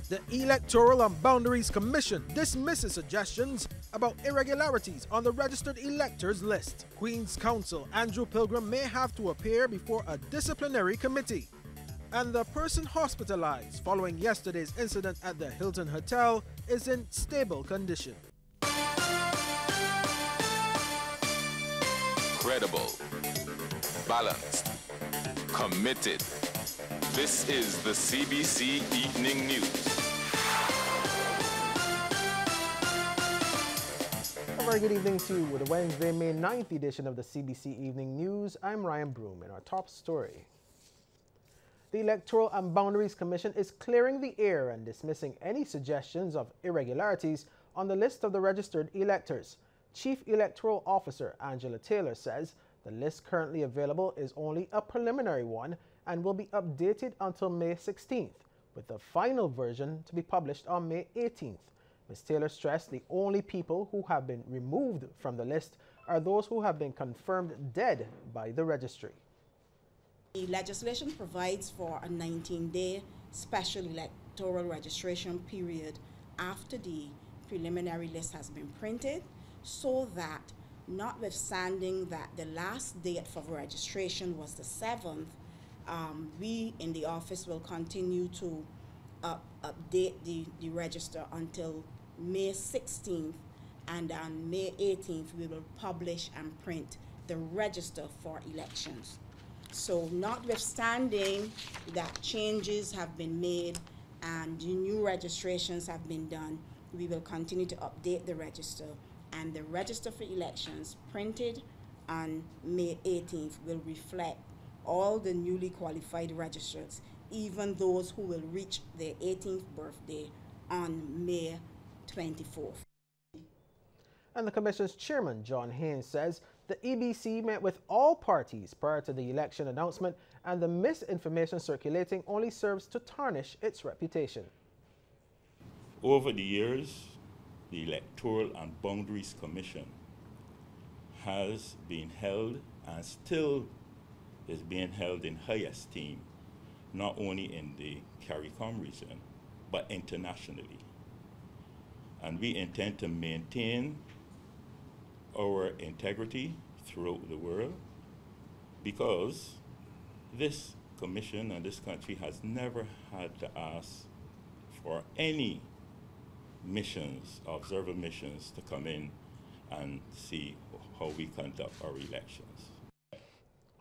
The Electoral and Boundaries Commission dismisses suggestions about irregularities on the registered electors list. Queen's Counsel Andrew Pilgrim may have to appear before a disciplinary committee. And the person hospitalized following yesterday's incident at the Hilton Hotel is in stable condition. Credible, balanced, committed. This is the CBC Evening News. A very good evening to you with the Wednesday, May 9th edition of the CBC Evening News. I'm Ryan Broom in our top story. The Electoral and Boundaries Commission is clearing the air and dismissing any suggestions of irregularities on the list of the registered electors. Chief Electoral Officer Angela Taylor says the list currently available is only a preliminary one and will be updated until May 16th, with the final version to be published on May 18th. Ms. Taylor stressed the only people who have been removed from the list are those who have been confirmed dead by the registry. The legislation provides for a 19-day special electoral registration period after the preliminary list has been printed, so that notwithstanding that the last date for registration was the 7th, we in the office will continue to update the register until May 16th, and on May 18th we will publish and print the register for elections. So notwithstanding that changes have been made and new registrations have been done, we will continue to update the register, and the register for elections printed on May 18th will reflect all the newly qualified registrants, even those who will reach their 18th birthday on May 24th. And the Commission's Chairman, John Haynes, says the EBC met with all parties prior to the election announcement, and the misinformation circulating only serves to tarnish its reputation. Over the years, the Electoral and Boundaries Commission has been held and still is being held in high esteem, not only in the CARICOM region, but internationally. And we intend to maintain our integrity throughout the world, because this commission and this country has never had to ask for any missions, observer missions, to come in and see how we conduct our elections.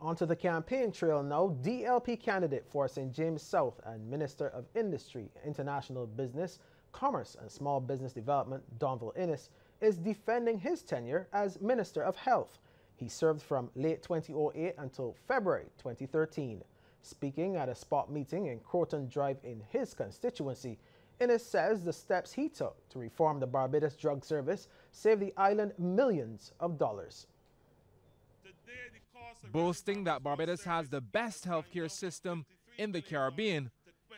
Onto the campaign trail now. DLP candidate for St. James South and Minister of Industry, International Business, Commerce and Small Business Development, Donville Innes, is defending his tenure as Minister of Health. He served from late 2008 until February 2013. Speaking at a spot meeting in Croton Drive in his constituency, Innes says the steps he took to reform the Barbados Drug Service saved the island millions of dollars. Boasting that Barbados has the best healthcare system in the Caribbean,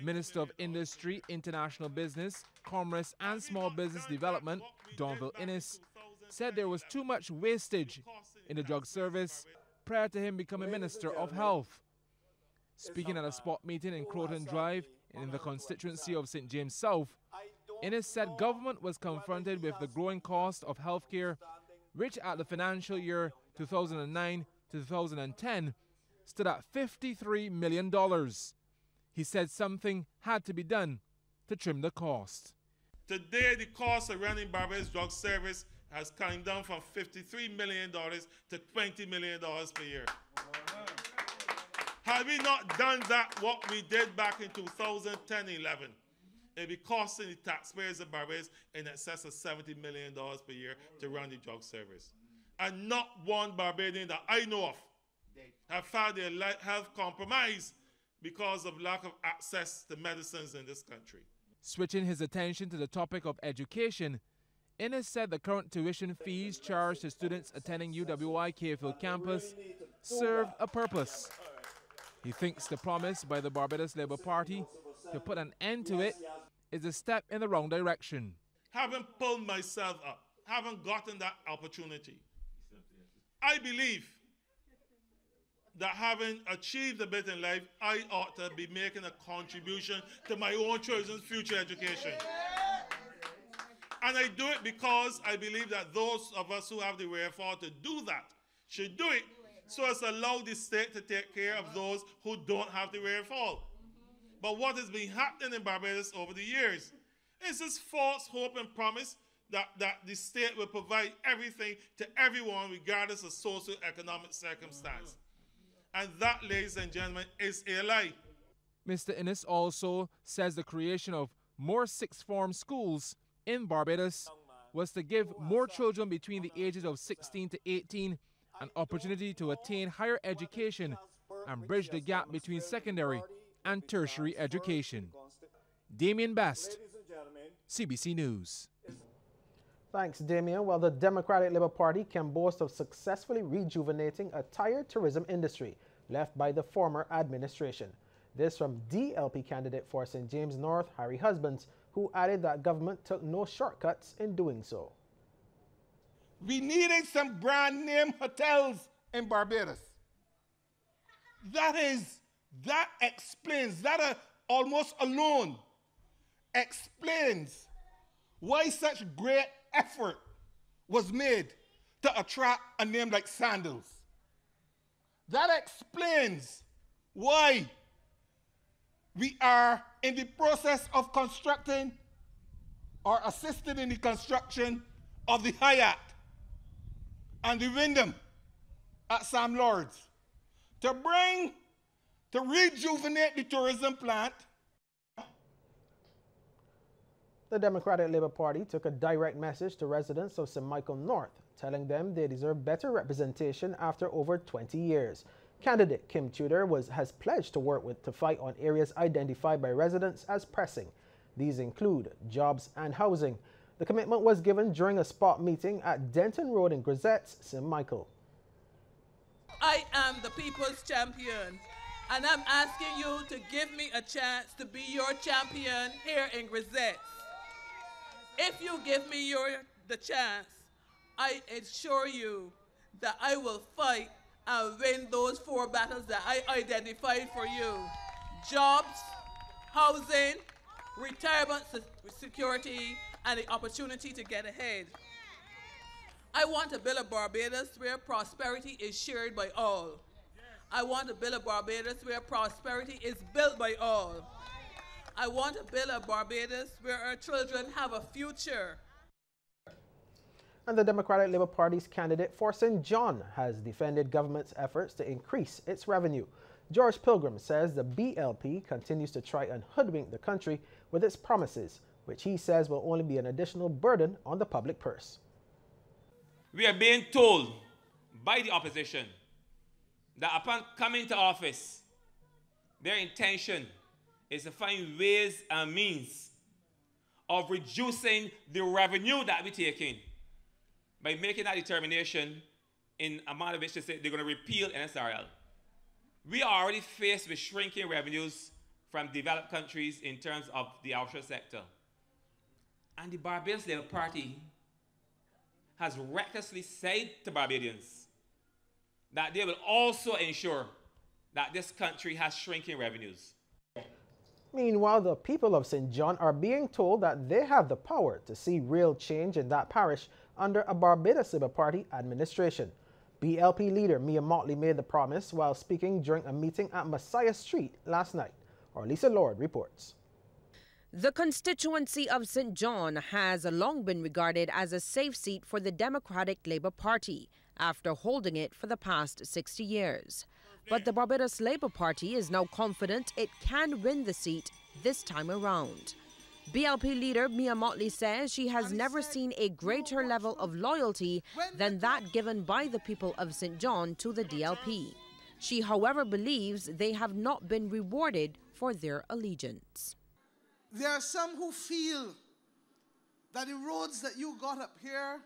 Minister of Industry, International Business, Commerce and Small Business Development, Donville Innes, said there was too much wastage in the drug service prior to him becoming Minister of Health. Speaking at a spot meeting in Croton Drive in the constituency of St. James South, Innes said government was confronted with the growing cost of healthcare, which at the financial year 2009 to 2010 stood at $53 million. He said something had to be done to trim the cost. Today, the cost of running Barbados Drug Service has come down from $53 million to $20 million per year. Had we not done that, what we did back in 2010-11, it'd be costing the taxpayers of Barbados in excess of $70 million per year to run the drug service. And not one Barbadian that I know of have found their health compromised because of lack of access to medicines in this country. Switching his attention to the topic of education, Innes said the current tuition fees charged to students attending UWI Cayfield campus served a purpose. He thinks the promise by the Barbados Labour Party to put an end to it is a step in the wrong direction. Haven't pulled myself up, haven't gotten that opportunity. I believe that having achieved a bit in life, I ought to be making a contribution to my own children's future education. And I do it because I believe that those of us who have the wherewithal to do that should do it, so as to allow the state to take care of those who don't have the wherewithal. But what has been happening in Barbados over the years is this false hope and promise that the state will provide everything to everyone regardless of socio-economic circumstance. And that, ladies and gentlemen, is a lie. Mr. Innes also says the creation of more sixth form schools in Barbados was to give more children between the ages of 16 to 18 an opportunity to attain higher education and bridge the gap between secondary and tertiary education. Damien Best, CBC News. Thanks, Damien. Well, the Democratic Labour Party can boast of successfully rejuvenating a tired tourism industry left by the former administration. This from DLP candidate for St. James North, Harry Husbands, who added that government took no shortcuts in doing so. We needed some brand name hotels in Barbados. That explains, almost alone explains why such great effort was made to attract a name like Sandals. That explains why we are in the process of constructing or assisted in the construction of the Hyatt and the Wyndham at Sam Lords to rejuvenate the tourism plant. The Democratic Labour Party took a direct message to residents of St. Michael North, telling them they deserve better representation after over 20 years. Candidate Kim Tudor has pledged to work to fight on areas identified by residents as pressing. These include jobs and housing. The commitment was given during a spot meeting at Denton Road in Grisette's, St. Michael. I am the people's champion, and I'm asking you to give me a chance to be your champion here in Grisette's. If you give me the chance, I assure you that I will fight and win those 4 battles that I identified for you. Jobs, housing, retirement security, and the opportunity to get ahead. I want to build a Barbados where prosperity is shared by all. I want to build a Barbados where prosperity is built by all. I want to build a Barbados where our children have a future. And the Democratic Labour Party's candidate for St. John has defended government's efforts to increase its revenue. George Pilgrim says the BLP continues to try and hoodwink the country with its promises, which he says will only be an additional burden on the public purse. We are being told by the opposition that upon coming to office, their intention is to find ways and means of reducing the revenue that we take in by making that determination in a manner which they say they're going to repeal NSRL. We are already faced with shrinking revenues from developed countries in terms of the offshore sector. And the Barbados Labour Party has recklessly said to Barbadians that they will also ensure that this country has shrinking revenues. Meanwhile, the people of St. John are being told that they have the power to see real change in that parish under a Barbados Labour Party administration. BLP leader Mia Motley made the promise while speaking during a meeting at Messiah Street last night. Orlisa Lord reports. The constituency of St. John has long been regarded as a safe seat for the Democratic Labour Party after holding it for the past 60 years. But the Barbados Labour Party is now confident it can win the seat this time around. BLP leader Mia Motley says she has never seen a greater level of loyalty than that given by the people of St. John to the DLP. She, however, believes they have not been rewarded for their allegiance. There are some who feel that the roads that you got up here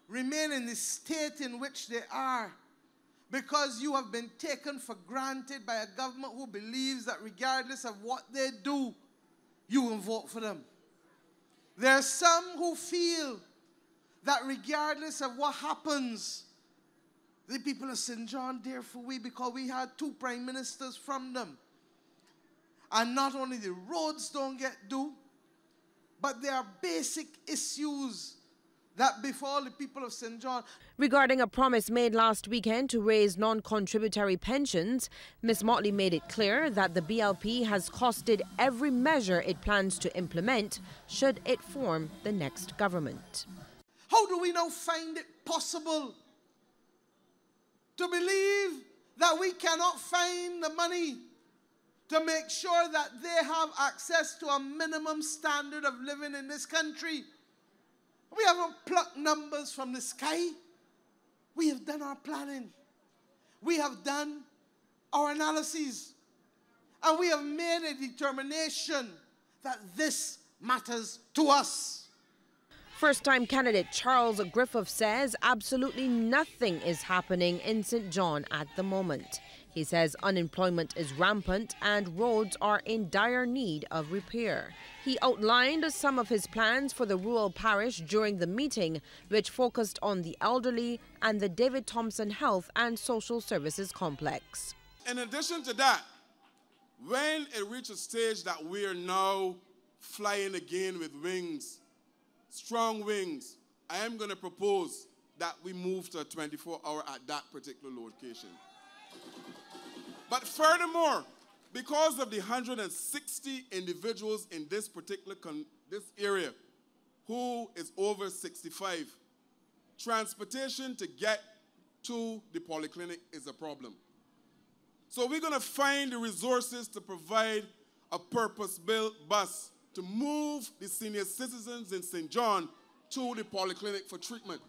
remain in the state in which they are because you have been taken for granted by a government who believes that regardless of what they do, you will vote for them. There are some who feel that regardless of what happens, The people of St. John there for we because we had 2 prime ministers from them. And not only the roads don't get due, but there are basic issues that befall the people of St. John. Regarding a promise made last weekend to raise non-contributory pensions, Ms. Motley made it clear that the BLP has costed every measure it plans to implement should it form the next government. How do we now find it possible to believe that we cannot find the money to make sure that they have access to a minimum standard of living in this country? We haven't plucked numbers from the sky. We have done our planning. We have done our analyses. And we have made a determination that this matters to us. First-time candidate Charles Griffith says absolutely nothing is happening in St. John at the moment. He says unemployment is rampant and roads are in dire need of repair. He outlined some of his plans for the rural parish during the meeting, which focused on the elderly and the David Thompson Health and Social Services Complex. In addition to that, when it reaches a stage that we are now flying again with wings, strong wings, I am going to propose that we move to a 24-hour at that particular location. But furthermore, because of the 160 individuals in this particular this area who is over 65, transportation to get to the polyclinic is a problem. So we're going to find the resources to provide a purpose-built bus to move the senior citizens in St. John to the polyclinic for treatment.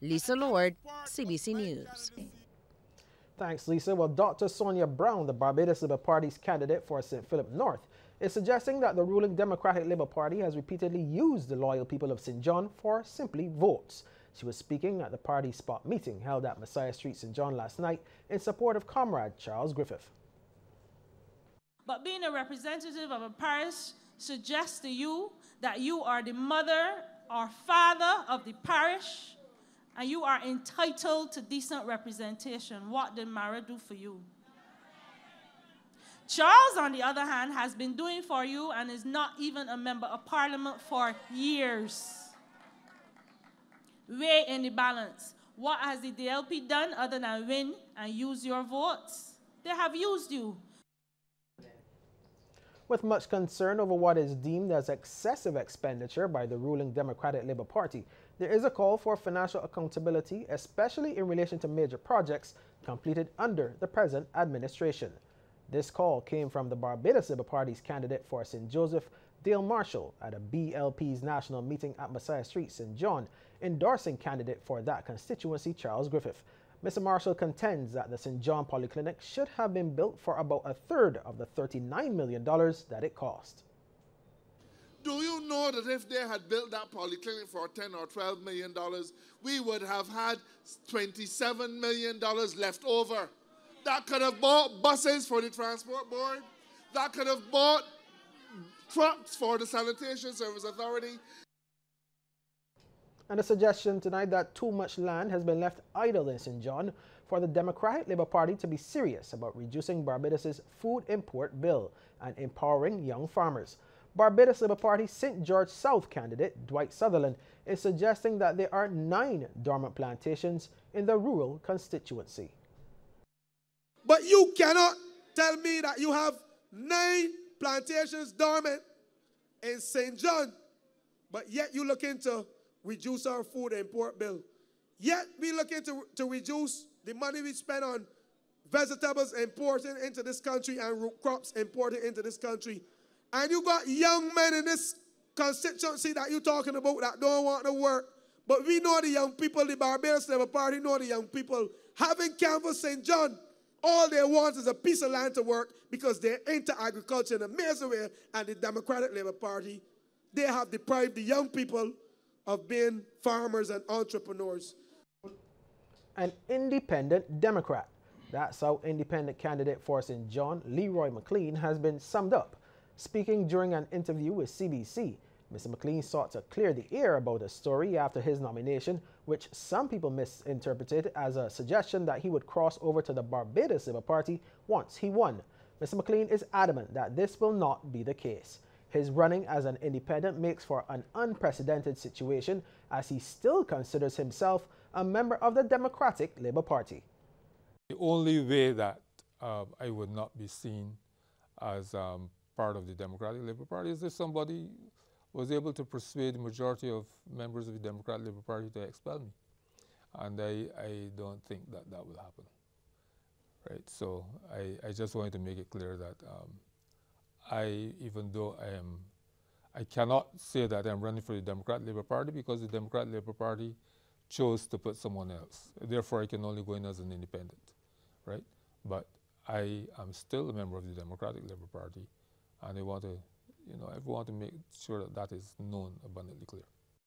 Lisa Lord, CBC News. Thanks, Lisa. Well, Dr. Sonia Brown, the Barbados Labour Party's candidate for St. Philip North, is suggesting that the ruling Democratic Labour Party has repeatedly used the loyal people of St. John for simply votes. She was speaking at the party spot meeting held at Messiah Street, St. John last night in support of Comrade Charles Griffith. But being a representative of a parish suggests to you that you are the mother or father of the parish and you are entitled to decent representation. What did Mara do for you? Charles, on the other hand, has been doing for you and is not even a member of parliament for years. Weigh in the balance. What has the DLP done other than win and use your votes? They have used you. With much concern over what is deemed as excessive expenditure by the ruling Democratic Labour Party, there is a call for financial accountability, especially in relation to major projects completed under the present administration. This call came from the Barbados Labour Party's candidate for St. Joseph, Dale Marshall, at a BLP's national meeting at Messiah Street, St. John, endorsing candidate for that constituency, Charles Griffith. Mr. Marshall contends that the St. John Polyclinic should have been built for about a third of the $39 million that it cost. Do you know that if they had built that polyclinic for $10 or $12 million, we would have had $27 million left over? That could have bought buses for the transport board. That could have bought trucks for the Sanitation Service Authority. And a suggestion tonight that too much land has been left idle in St. John for the Democratic Labour Party to be serious about reducing Barbados' food import bill and empowering young farmers. Barbados Labour Party St. George South candidate Dwight Sutherland is suggesting that there are 9 dormant plantations in the rural constituency. But you cannot tell me that you have 9 plantations dormant in St. John, but yet you looking to reduce our food import bill. Yet we looking to reduce the money we spend on vegetables imported into this country and root crops imported into this country. And you got young men in this constituency that you're talking about that don't want to work. But we know the young people, the Barbados Labour Party know the young people. Having Canvas St. John, all they want is a piece of land to work because they're into agriculture in a major way. And the Democratic Labour Party, they have deprived the young people of being farmers and entrepreneurs. An independent Democrat. That's how independent candidate for St. John, Leroy McLean, has been summed up. Speaking during an interview with CBC, Mr. McLean sought to clear the air about the story after his nomination, which some people misinterpreted as a suggestion that he would cross over to the Barbados Labour Party once he won. Mr. McLean is adamant that this will not be the case. His running as an independent makes for an unprecedented situation, as he still considers himself a member of the Democratic Labour Party. The only way that I would not be seen as part of the Democratic Labour Party is if somebody was able to persuade the majority of members of the Democratic Labour Party to expel me. And I don't think that that will happen. Right? So I just wanted to make it clear that even though I cannot say that I'm running for the Democratic Labour Party because the Democratic Labour Party chose to put someone else. Therefore, I can only go in as an independent, right? But I am still a member of the Democratic Labour Party, and I want to, I want to make sure that that is known abundantly clear.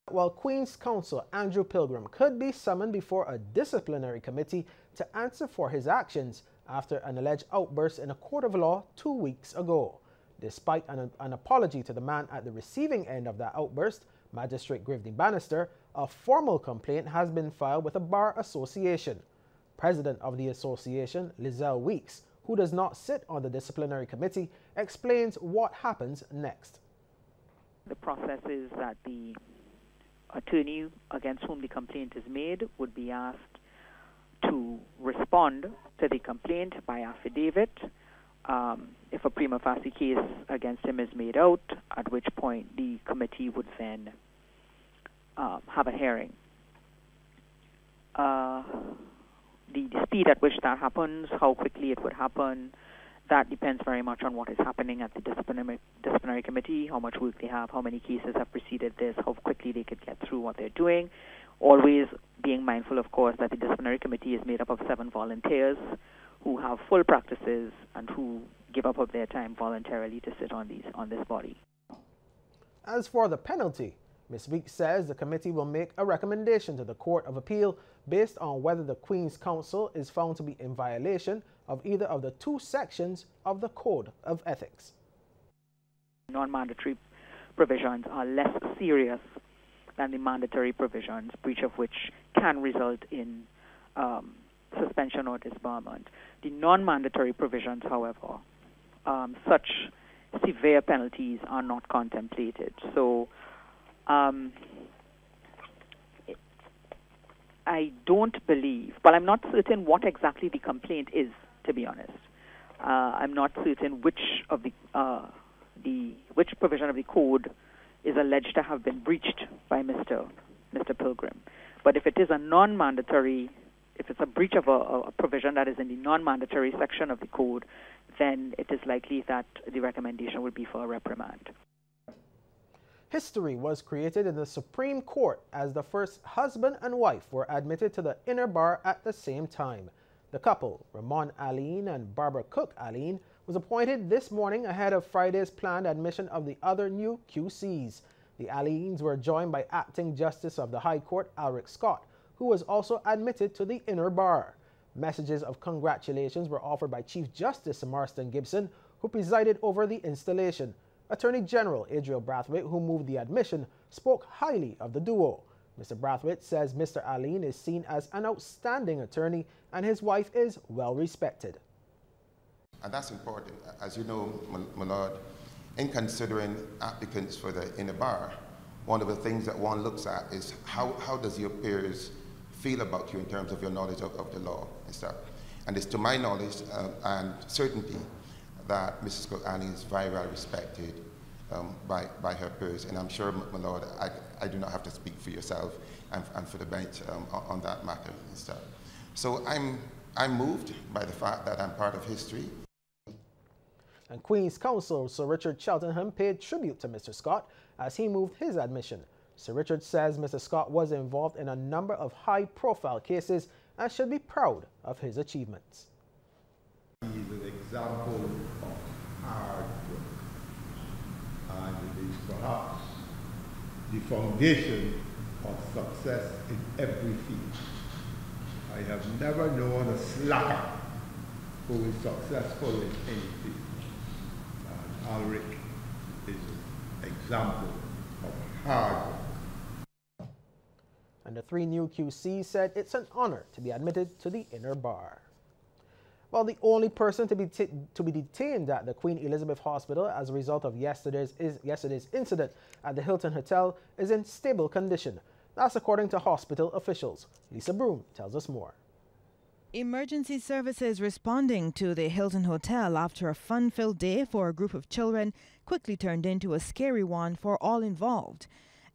While Queen's Counsel Andrew Pilgrim could be summoned before a disciplinary committee to answer for his actions after an alleged outburst in a court of law 2 weeks ago. Despite an apology to the man at the receiving end of that outburst, Magistrate Gravely Bannister, a formal complaint has been filed with the Bar Association. President of the association, Lizelle Weeks, who does not sit on the disciplinary committee, explains what happens next. The process is that the attorney against whom the complaint is made would be asked to respond to the complaint by affidavit. If a prima facie case against him is made out, at which point the committee would then have a hearing. The speed at which that happens, how quickly it would happen, that depends very much on what is happening at the disciplinary committee, how much work they have, how many cases have preceded this, how quickly they could get through what they're doing. Always being mindful, of course, that the disciplinary committee is made up of 7 volunteers who have full practices and who give up of their time voluntarily to sit on this body. As for the penalty, Ms. Weeks says the committee will make a recommendation to the Court of Appeal based on whether the Queen's Counsel is found to be in violation of either of the 2 sections of the Code of Ethics. Non-mandatory provisions are less serious than the mandatory provisions, breach of which can result in suspension or disbarment. The non-mandatory provisions, however, such severe penalties are not contemplated. So I don't believe, but I'm not certain what exactly the complaint is, to be honest. I'm not certain which of which provision of the code is alleged to have been breached by Mr. Pilgrim. But if it is a non-mandatory, if it's a breach of a provision that is in the non-mandatory section of the code, then it is likely that the recommendation would be for a reprimand. History was created in the Supreme Court as the first husband and wife were admitted to the inner bar at the same time. The couple, Ramon Aline and Barbara Cook Aline, was appointed this morning ahead of Friday's planned admission of the other new QCs. The Alines were joined by Acting Justice of the High Court, Alric Scott, who was also admitted to the inner bar. Messages of congratulations were offered by Chief Justice Marston Gibson, who presided over the installation. Attorney General Adriel Brathwaite, who moved the admission, spoke highly of the duo. Mr. Brathwaite says Mr. Aline is seen as an outstanding attorney and his wife is well respected. And that's important. As you know, my Lord, in considering applicants for the inner bar, one of the things that one looks at is how does your peers feel about you in terms of your knowledge of the law and stuff. And it's to my knowledge and certainty that Mrs. Cook Aline is very well respected by her peers. And I'm sure, my Lord, I do not have to speak for yourself and for the bench on that matter and stuff. So I'm moved by the fact that I'm part of history. And Queen's Counsel Sir Richard Cheltenham paid tribute to Mr. Scott as he moved his admission. Sir Richard says Mr. Scott was involved in a number of high-profile cases and should be proud of his achievements. He is an example of hard work, and it is perhaps the foundation of success in every field. I have never known a slacker who is successful in any field. And Alric is an example of hard work. And the 3 new QCs said it's an honor to be admitted to the inner bar. Well, the only person to be detained at the Queen Elizabeth Hospital as a result of yesterday's incident at the Hilton Hotel is in stable condition. That's according to hospital officials. Lisa Broom tells us more. Emergency services responding to the Hilton Hotel after a fun-filled day for a group of children quickly turned into a scary one for all involved.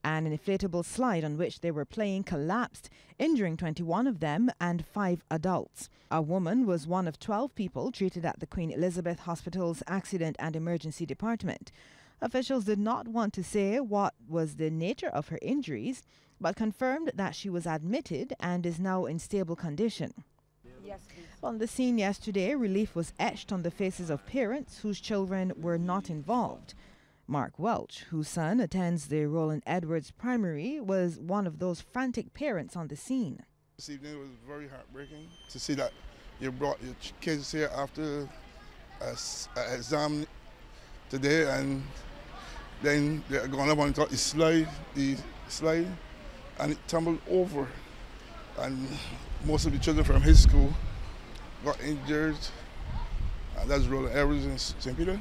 An inflatable slide on which they were playing collapsed, injuring 21 of them and 5 adults. A woman was one of 12 people treated at the Queen Elizabeth Hospital's Accident and Emergency Department. Officials did not want to say what was the nature of her injuries, but confirmed that she was admitted and is now in stable condition. On the scene yesterday, relief was etched on the faces of parents whose children were not involved. Mark Welch, whose son attends the Roland Edwards Primary, was one of those frantic parents on the scene. This evening was very heartbreaking to see that you brought your kids here after an exam today, and then they're going up on top the slide, and it tumbled over. And most of the children from his school got injured. That's Roland Edwards in St. Peter.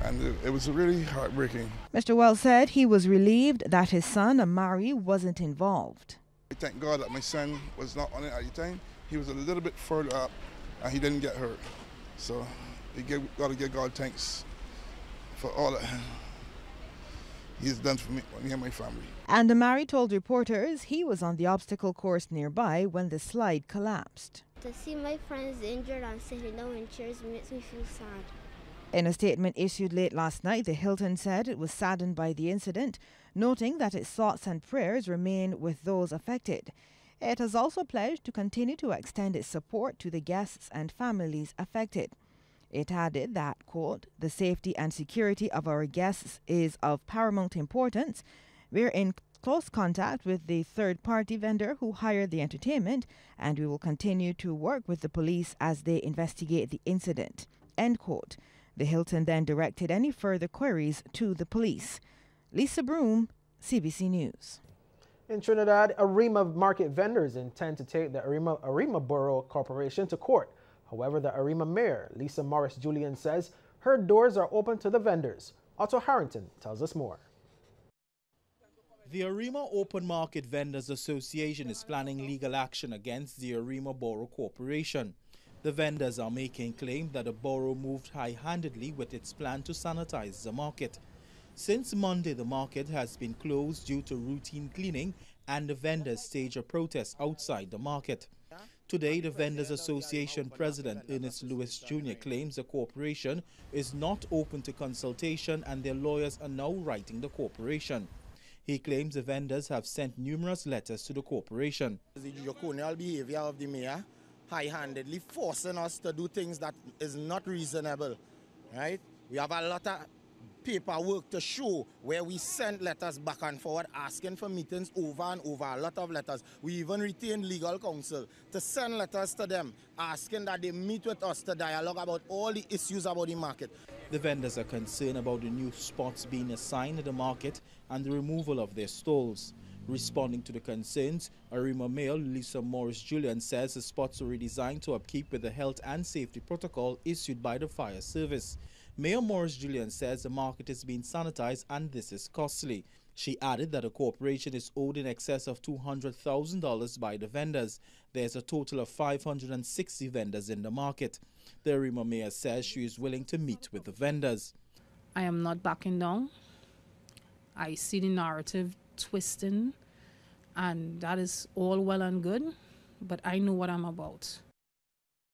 And it was really heartbreaking. Mr. Wells said he was relieved that his son, Amari, wasn't involved. I thank God that my son was not on it at the time. He was a little bit further up and he didn't get hurt. So you got to give God thanks for all that he's done for me and my family. And Amari told reporters he was on the obstacle course nearby when the slide collapsed. To see my friends injured and sitting down in chairs makes me feel sad. In a statement issued late last night, the Hilton said it was saddened by the incident, noting that its thoughts and prayers remain with those affected. It has also pledged to continue to extend its support to the guests and families affected. It added that, quote, "The safety and security of our guests is of paramount importance. We're in close contact with the third-party vendor who hired the entertainment, and we will continue to work with the police as they investigate the incident," end quote. The Hilton then directed any further queries to the police. Lisa Broom, CBC News. In Trinidad, Arima market vendors intend to take the Arima Borough Corporation to court. However, the Arima mayor, Lisa Morris-Julian, says her doors are open to the vendors. Otto Harrington tells us more. The Arima Open Market Vendors Association is planning legal action against the Arima Borough Corporation. The vendors are making claim that the borough moved high-handedly with its plan to sanitize the market. Since Monday, the market has been closed due to routine cleaning, and the vendors stage a protest outside the market. Today, the Vendors Association President Ernest Lewis Jr. claims the corporation is not open to consultation and their lawyers are now writing the corporation. He claims the vendors have sent numerous letters to the corporation. The draconian behavior of the mayor, high-handedly forcing us to do things that is not reasonable, right? We have a lot of paperwork to show where we sent letters back and forward asking for meetings over and over, a lot of letters. We even retained legal counsel to send letters to them asking that they meet with us to dialogue about all the issues about the market. The vendors are concerned about the new spots being assigned to the market and the removal of their stalls. Responding to the concerns, Arima Mayor Lisa Morris-Julian says the spots were redesigned to upkeep with the health and safety protocol issued by the fire service. Mayor Morris-Julian says the market is being sanitized and this is costly. She added that the corporation is owed in excess of $200,000 by the vendors. There's a total of 560 vendors in the market. The Arima Mayor says she is willing to meet with the vendors. I am not backing down. I see the narrative twisting, and that is all well and good, but I know what I'm about.